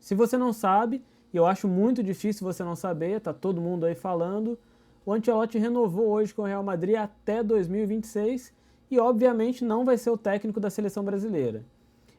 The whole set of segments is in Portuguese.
Se você não sabe, e eu acho muito difícil você não saber, tá todo mundo aí falando, o Ancelotti renovou hoje com o Real Madrid até 2026 e obviamente não vai ser o técnico da seleção brasileira.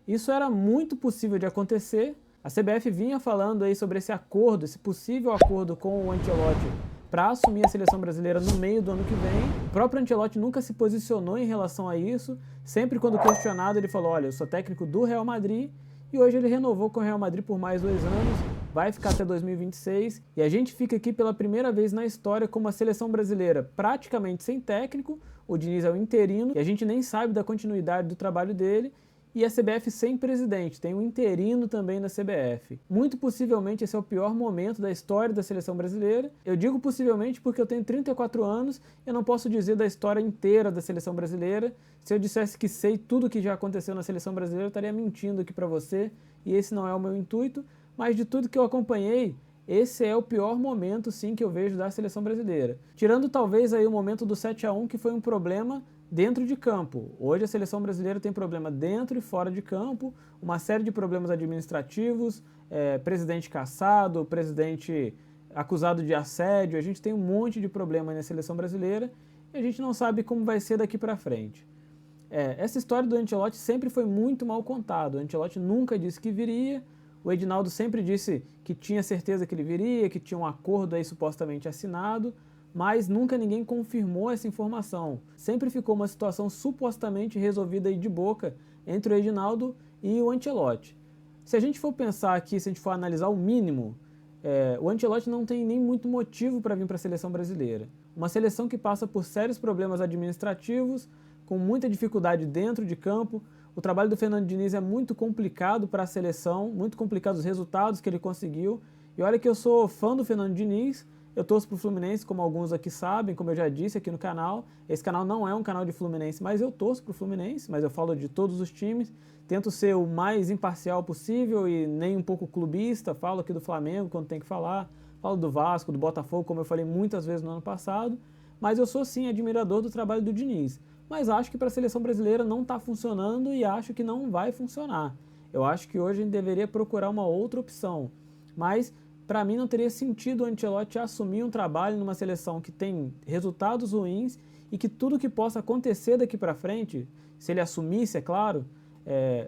Isso era muito possível de acontecer. A CBF vinha falando aí sobre esse acordo, esse possível acordo com o Ancelotti para assumir a seleção brasileira no meio do ano que vem. O próprio Ancelotti nunca se posicionou em relação a isso. Sempre quando questionado ele falou, olha, eu sou técnico do Real Madrid, e hoje ele renovou com o Real Madrid por mais 2 anos, vai ficar até 2026, e a gente fica aqui pela primeira vez na história com uma seleção brasileira praticamente sem técnico, o Diniz é o interino, e a gente nem sabe da continuidade do trabalho dele, e a CBF sem presidente, tem um interino também na CBF. Muito possivelmente esse é o pior momento da história da seleção brasileira. Eu digo possivelmente porque eu tenho 34 anos e eu não posso dizer da história inteira da seleção brasileira. Se eu dissesse que sei tudo o que já aconteceu na seleção brasileira, eu estaria mentindo aqui para você, e esse não é o meu intuito, mas de tudo que eu acompanhei, esse é o pior momento sim que eu vejo da seleção brasileira. Tirando talvez aí o momento do 7-1, que foi um problema dentro de campo. Hoje a seleção brasileira tem problema dentro e fora de campo, uma série de problemas administrativos, presidente cassado, presidente acusado de assédio, a gente tem um monte de problema na seleção brasileira e a gente não sabe como vai ser daqui para frente. Essa história do Ancelotti sempre foi muito mal contada. O Ancelotti nunca disse que viria, o Edinaldo sempre disse que tinha certeza que ele viria, que tinha um acordo aí supostamente assinado, mas nunca ninguém confirmou essa informação. Sempre ficou uma situação supostamente resolvida aí de boca entre o Edinaldo e o Ancelotti. Se a gente for pensar aqui, se a gente for analisar o mínimo, o Ancelotti não tem nem muito motivo para vir para a seleção brasileira. Uma seleção que passa por sérios problemas administrativos, com muita dificuldade dentro de campo. O trabalho do Fernando Diniz é muito complicado para a seleção, muito complicado os resultados que ele conseguiu. E olha que eu sou fã do Fernando Diniz, eu torço para o Fluminense, como alguns aqui sabem, como eu já disse aqui no canal. Esse canal não é um canal de Fluminense, mas eu torço para o Fluminense, mas eu falo de todos os times. Tento ser o mais imparcial possível e nem um pouco clubista. Falo aqui do Flamengo quando tem que falar, falo do Vasco, do Botafogo, como eu falei muitas vezes no ano passado. Mas eu sou sim admirador do trabalho do Diniz. Mas acho que para a seleção brasileira não está funcionando e acho que não vai funcionar. Eu acho que hoje a gente deveria procurar uma outra opção. Mas para mim não teria sentido o Ancelotti assumir um trabalho numa seleção que tem resultados ruins e que tudo que possa acontecer daqui para frente, se ele assumisse, é claro,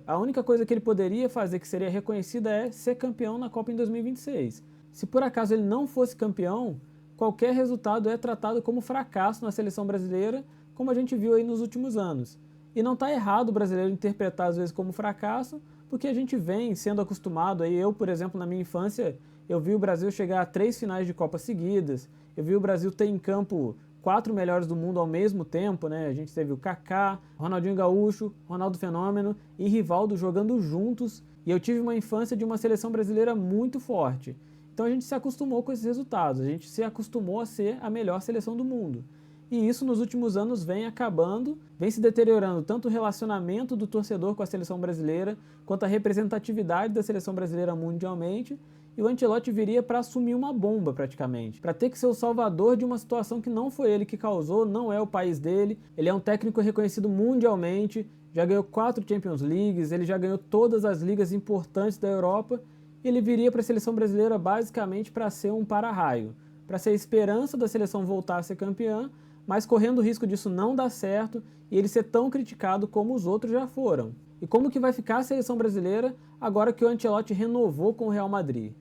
a única coisa que ele poderia fazer que seria reconhecida é ser campeão na Copa em 2026. Se por acaso ele não fosse campeão, qualquer resultado é tratado como fracasso na seleção brasileira, como a gente viu aí nos últimos anos. E não está errado o brasileiro interpretar às vezes como fracasso, porque a gente vem sendo acostumado, aí eu, por exemplo, na minha infância, eu vi o Brasil chegar a 3 finais de Copa seguidas, eu vi o Brasil ter em campo 4 melhores do mundo ao mesmo tempo, né? A gente teve o Kaká, Ronaldinho Gaúcho, Ronaldo Fenômeno e Rivaldo jogando juntos, e eu tive uma infância de uma seleção brasileira muito forte. Então a gente se acostumou com esses resultados, a gente se acostumou a ser a melhor seleção do mundo. E isso nos últimos anos vem acabando, vem se deteriorando tanto o relacionamento do torcedor com a seleção brasileira, quanto a representatividade da seleção brasileira mundialmente, e o Ancelotti viria para assumir uma bomba praticamente, para ter que ser o salvador de uma situação que não foi ele que causou, não é o país dele, ele é um técnico reconhecido mundialmente, já ganhou 4 Champions Leagues, ele já ganhou todas as ligas importantes da Europa, e ele viria para a seleção brasileira basicamente para ser um para-raio, para ser a esperança da seleção voltar a ser campeã, mas correndo o risco disso não dar certo e ele ser tão criticado como os outros já foram. E como que vai ficar a seleção brasileira agora que o Ancelotti renovou com o Real Madrid?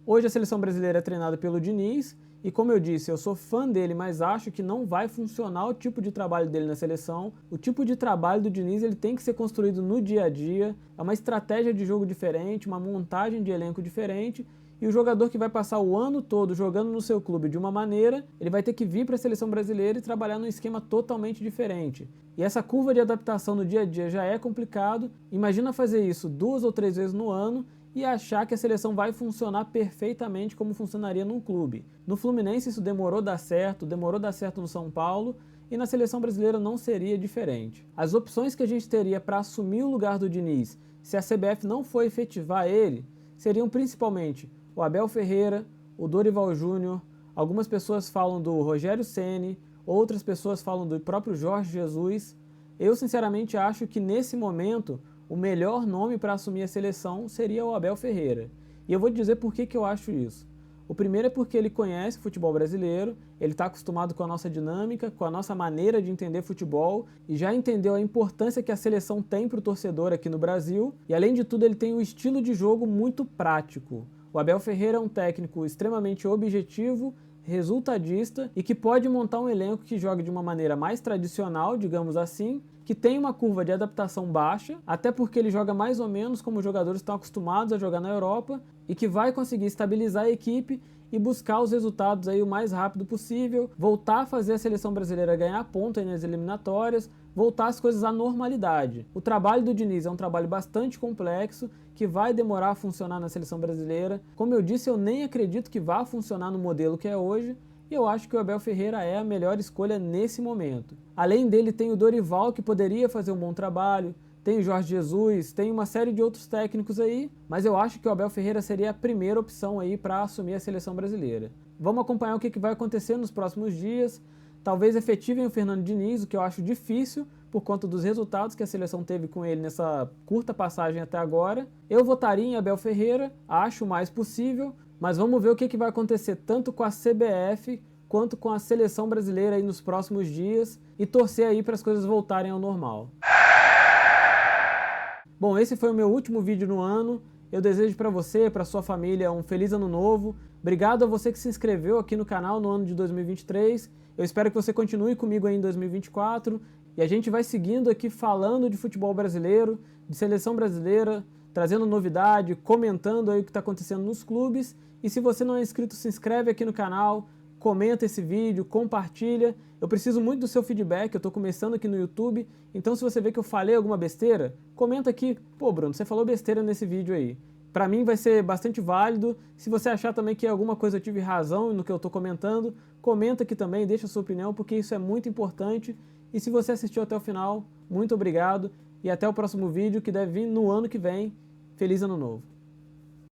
Hoje a seleção brasileira é treinada pelo Diniz e, como eu disse, eu sou fã dele, mas acho que não vai funcionar o tipo de trabalho dele na seleção. O tipo de trabalho do Diniz ele tem que ser construído no dia a dia, é uma estratégia de jogo diferente, uma montagem de elenco diferente. E o jogador que vai passar o ano todo jogando no seu clube de uma maneira, ele vai ter que vir para a seleção brasileira e trabalhar num esquema totalmente diferente. E essa curva de adaptação no dia a dia já é complicado. Imagina fazer isso 2 ou 3 vezes no ano e achar que a seleção vai funcionar perfeitamente como funcionaria num clube. No Fluminense isso demorou dar certo no São Paulo, e na seleção brasileira não seria diferente. As opções que a gente teria para assumir o lugar do Diniz, se a CBF não for efetivar ele, seriam principalmente o Abel Ferreira, o Dorival Júnior, algumas pessoas falam do Rogério Ceni, outras pessoas falam do próprio Jorge Jesus. Eu sinceramente acho que nesse momento o melhor nome para assumir a seleção seria o Abel Ferreira. E eu vou te dizer por que eu acho isso. O primeiro é porque ele conhece o futebol brasileiro, ele está acostumado com a nossa dinâmica, com a nossa maneira de entender futebol e já entendeu a importância que a seleção tem para o torcedor aqui no Brasil. E além de tudo, ele tem um estilo de jogo muito prático. O Abel Ferreira é um técnico extremamente objetivo, resultadista e que pode montar um elenco que jogue de uma maneira mais tradicional, digamos assim, que tem uma curva de adaptação baixa, até porque ele joga mais ou menos como os jogadores estão acostumados a jogar na Europa e que vai conseguir estabilizar a equipe e buscar os resultados aí o mais rápido possível, voltar a fazer a seleção brasileira ganhar ponto aí nas eliminatórias, voltar as coisas à normalidade. O trabalho do Diniz é um trabalho bastante complexo, que vai demorar a funcionar na seleção brasileira. Como eu disse, eu nem acredito que vá funcionar no modelo que é hoje, e eu acho que o Abel Ferreira é a melhor escolha nesse momento. Além dele tem o Dorival, que poderia fazer um bom trabalho, tem o Jorge Jesus, tem uma série de outros técnicos aí, mas eu acho que o Abel Ferreira seria a primeira opção aí para assumir a seleção brasileira. Vamos acompanhar o que vai acontecer nos próximos dias. Talvez efetivem o Fernando Diniz, o que eu acho difícil por conta dos resultados que a seleção teve com ele nessa curta passagem até agora. Eu votaria em Abel Ferreira, acho o mais possível, mas vamos ver o que vai acontecer tanto com a CBF quanto com a seleção brasileira aí nos próximos dias e torcer aí para as coisas voltarem ao normal. Bom, esse foi o meu último vídeo no ano. Eu desejo para você, para sua família, um feliz ano novo. Obrigado a você que se inscreveu aqui no canal no ano de 2023. Eu espero que você continue comigo aí em 2024 e a gente vai seguindo aqui falando de futebol brasileiro, de seleção brasileira, trazendo novidade, comentando aí o que está acontecendo nos clubes. E se você não é inscrito, se inscreve aqui no canal, comenta esse vídeo, compartilha. Eu preciso muito do seu feedback, eu estou começando aqui no YouTube, então se você vê que eu falei alguma besteira, comenta aqui, pô Bruno, você falou besteira nesse vídeo aí. Para mim vai ser bastante válido. Se você achar também que alguma coisa eu tive razão no que eu estou comentando, comenta aqui também, deixa a sua opinião, porque isso é muito importante. E se você assistiu até o final, muito obrigado e até o próximo vídeo que deve vir no ano que vem. Feliz Ano Novo!